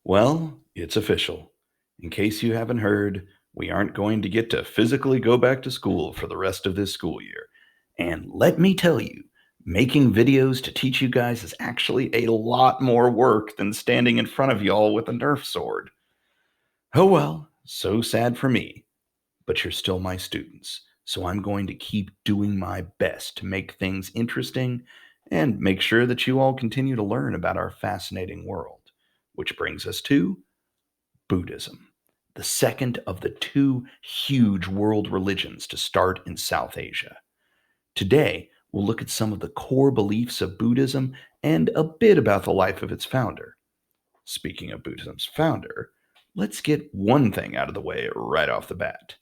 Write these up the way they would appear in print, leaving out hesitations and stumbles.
Well, it's official. In case you haven't heard, we aren't going to get to physically go back to school for the rest of this school year. And let me tell you, making videos to teach you guys is actually a lot more work than standing in front of y'all with a Nerf sword. Oh well, so sad for me, but you're still my students, so I'm going to keep doing my best to make things interesting and make sure that you all continue to learn about our fascinating world. Which brings us to Buddhism, the second of the two huge world religions to start in South Asia. Today, we'll look at some of the core beliefs of Buddhism and a bit about the life of its founder. Speaking of Buddhism's founder, let's get one thing out of the way right off the bat.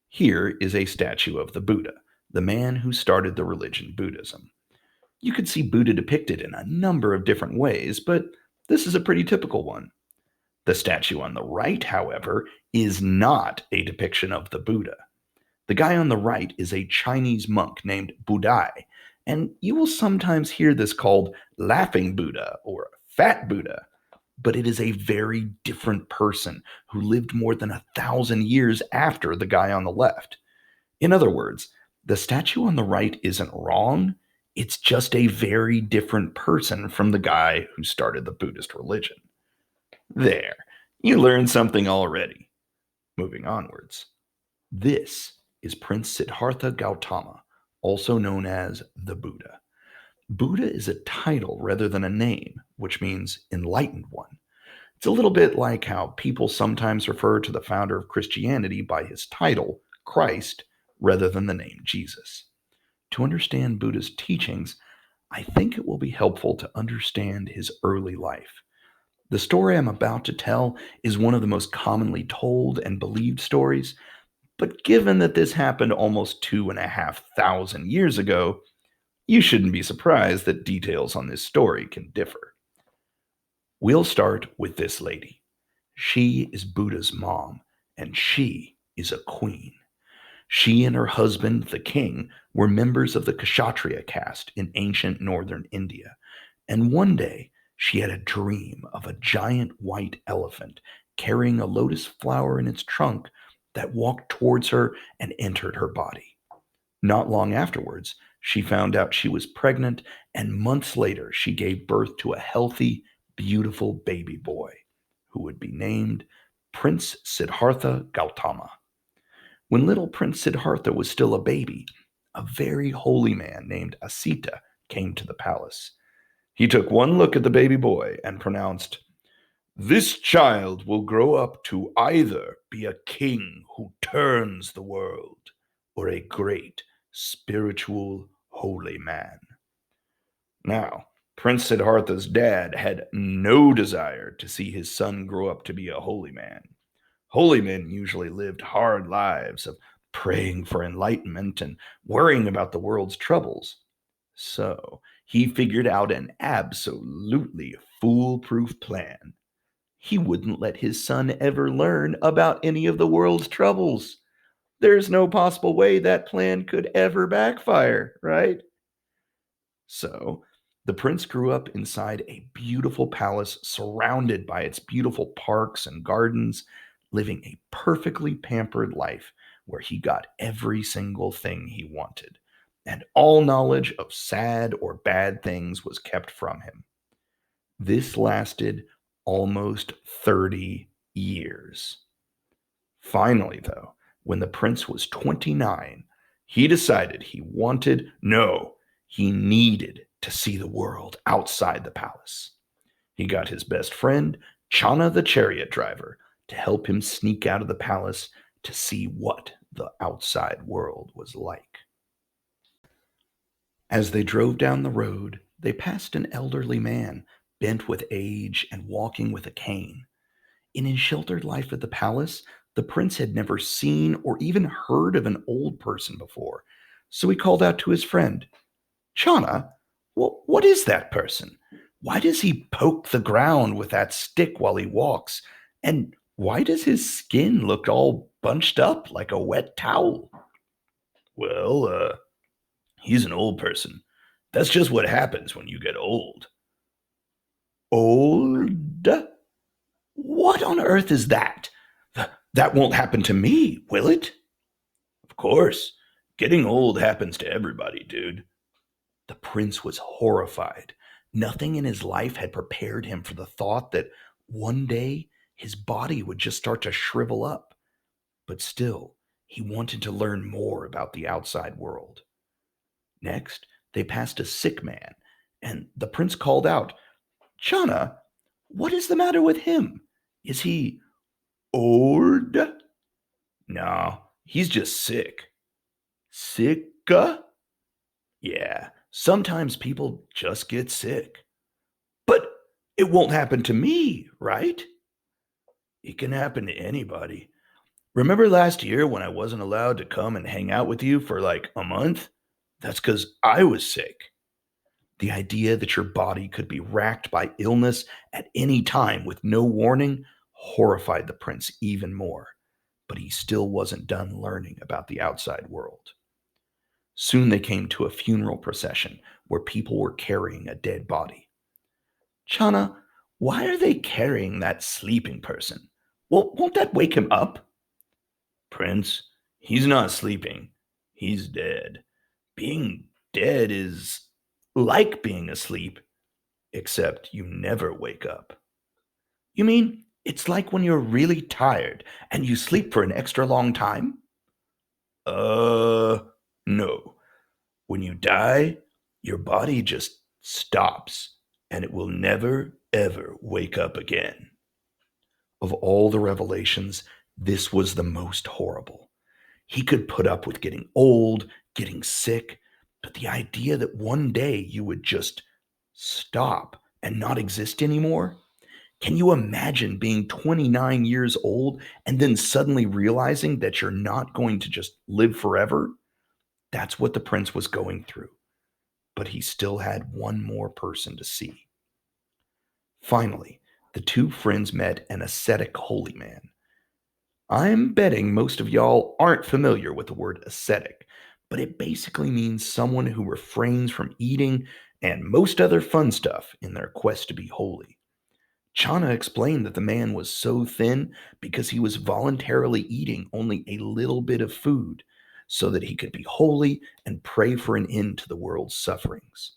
Here is a statue of the Buddha, the man who started the religion Buddhism. You could see Buddha depicted in a number of different ways, but this is a pretty typical one. The statue on the right, however, is not a depiction of the Buddha. The guy on the right is a Chinese monk named Budai, and you will sometimes hear this called Laughing Buddha or Fat Buddha, but it is a very different person who lived more than 1,000 years after the guy on the left. In other words, the statue on the right isn't wrong, it's just a very different person from the guy who started the Buddhist religion. There, you learned something already. Moving onwards. This is Prince Siddhartha Gautama, also known as the Buddha. Buddha is a title rather than a name, which means enlightened one. It's a little bit like how people sometimes refer to the founder of Christianity by his title, Christ, rather than the name Jesus. To understand Buddha's teachings, I think it will be helpful to understand his early life. The story I'm about to tell is one of the most commonly told and believed stories, but given that this happened almost 2,500 years ago, you shouldn't be surprised that details on this story can differ. We'll start with this lady. She is Buddha's mom, and she is a queen. She and her husband, the king, were members of the Kshatriya caste in ancient northern India, and one day she had a dream of a giant white elephant carrying a lotus flower in its trunk that walked towards her and entered her body. Not long afterwards, she found out she was pregnant, and months later, she gave birth to a healthy, beautiful baby boy who would be named Prince Siddhartha Gautama. When little Prince Siddhartha was still a baby, a very holy man named Asita came to the palace. He took one look at the baby boy and pronounced, "This child will grow up to either be a king who turns the world or a great spiritual holy man." Now, Prince Siddhartha's dad had no desire to see his son grow up to be a holy man. Holy men usually lived hard lives of praying for enlightenment and worrying about the world's troubles. So he figured out an absolutely foolproof plan. He wouldn't let his son ever learn about any of the world's troubles. There's no possible way that plan could ever backfire, right? So, the prince grew up inside a beautiful palace surrounded by its beautiful parks and gardens, living a perfectly pampered life where he got every single thing he wanted, and all knowledge of sad or bad things was kept from him. This lasted almost 30 years. Finally, though, when the prince was 29, he decided he wanted, no, he needed to see the world outside the palace. He got his best friend, Chana the chariot driver, to help him sneak out of the palace to see what the outside world was like. As they drove down the road, they passed an elderly man, bent with age and walking with a cane. In his sheltered life at the palace, the prince had never seen or even heard of an old person before, so he called out to his friend, "Chana, what is that person? Why does he poke the ground with that stick while he walks? And why does his skin look all bunched up like a wet towel?" "Well, he's an old person. That's just what happens when you get old." "Old? on earth is that? That won't happen to me, will it? Of course. Getting old happens to everybody, dude. The prince was horrified. Nothing in his life had prepared him for the thought that one day his body would just start to shrivel up. But still, he wanted to learn more about the outside world. Next, they passed a sick man, and the prince called out, Chana, what is the matter with him? Is he old? No, he's just sick. Sicka? Yeah, sometimes people just get sick. But it won't happen to me, right? It can happen to anybody. Remember last year when I wasn't allowed to come and hang out with you for like a month? That's because I was sick. The idea that your body could be racked by illness at any time with no warning horrified the prince even more, but he still wasn't done learning about the outside world. Soon they came to a funeral procession where people were carrying a dead body. Chana, why are they carrying that sleeping person? Well, won't that wake him up? Prince, he's not sleeping. He's dead. Being dead is like being asleep, except you never wake up. You mean it's like when you're really tired and you sleep for an extra long time? Uh, no. When you die, your body just stops and it will never, ever wake up again. Of all the revelations, this was the most horrible. He could put up with getting old, getting sick, but the idea that one day you would just stop and not exist anymore? Can you imagine being 29 years old and then suddenly realizing that you're not going to just live forever? That's what the prince was going through, but he still had one more person to see. Finally, the two friends met an ascetic holy man. I'm betting most of y'all aren't familiar with the word ascetic, but it basically means someone who refrains from eating and most other fun stuff in their quest to be holy. Chana explained that the man was so thin because he was voluntarily eating only a little bit of food so that he could be holy and pray for an end to the world's sufferings.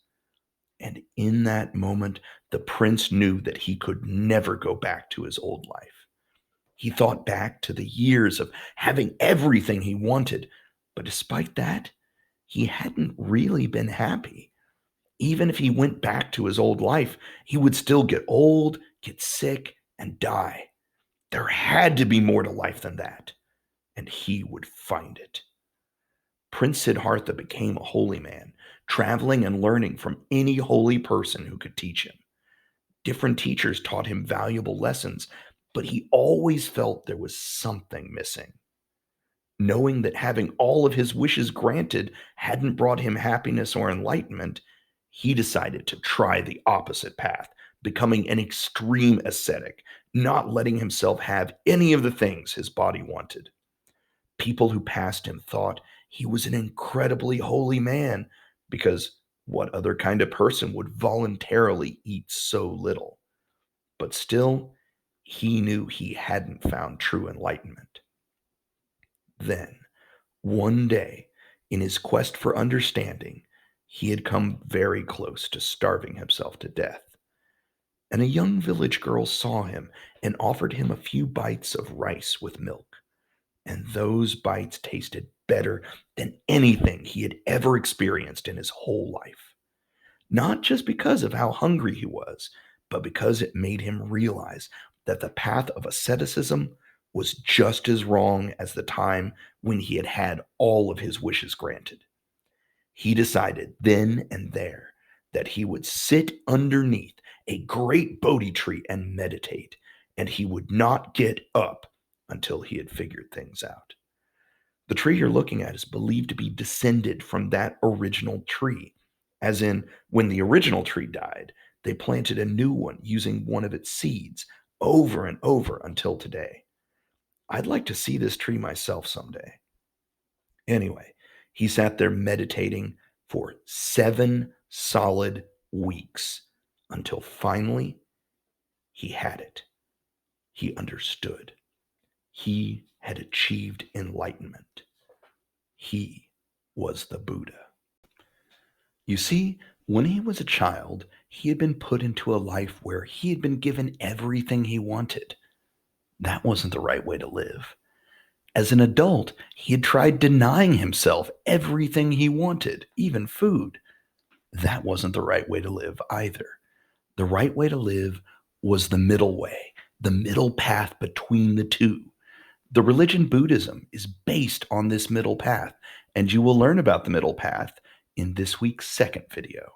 And in that moment, the prince knew that he could never go back to his old life. He thought back to the years of having everything he wanted, but despite that, he hadn't really been happy. Even if he went back to his old life, he would still get old, get sick, and die. There had to be more to life than that, and he would find it. Prince Siddhartha became a holy man, traveling and learning from any holy person who could teach him. Different teachers taught him valuable lessons, but he always felt there was something missing. Knowing that having all of his wishes granted hadn't brought him happiness or enlightenment, he decided to try the opposite path, becoming an extreme ascetic, not letting himself have any of the things his body wanted. People who passed him thought he was an incredibly holy man because what other kind of person would voluntarily eat so little? But still, he knew he hadn't found true enlightenment. Then, one day, in his quest for understanding, he had come very close to starving himself to death. And a young village girl saw him and offered him a few bites of rice with milk. And those bites tasted better than anything he had ever experienced in his whole life. Not just because of how hungry he was, but because it made him realize that the path of asceticism was just as wrong as the time when he had had all of his wishes granted. He decided then and there that he would sit underneath a great Bodhi tree and meditate, and he would not get up until he had figured things out. The tree you're looking at is believed to be descended from that original tree, as in, when the original tree died, they planted a new one using one of its seeds over and over until today. I'd like to see this tree myself someday. Anyway, he sat there meditating for 7 solid weeks until finally he had it. He understood. He had achieved enlightenment. He was the Buddha. You see, when he was a child, he had been put into a life where he had been given everything he wanted. That wasn't the right way to live. As an adult, he had tried denying himself everything he wanted, even food. That wasn't the right way to live either. The right way to live was the middle way, the middle path between the two. The religion Buddhism is based on this middle path, and you will learn about the middle path in this week's second video.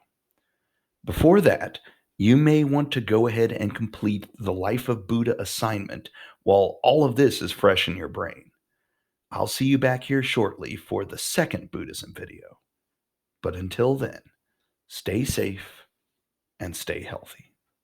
Before that, you may want to go ahead and complete the Life of Buddha assignment while all of this is fresh in your brain. I'll see you back here shortly for the second Buddhism video. But until then, stay safe and stay healthy.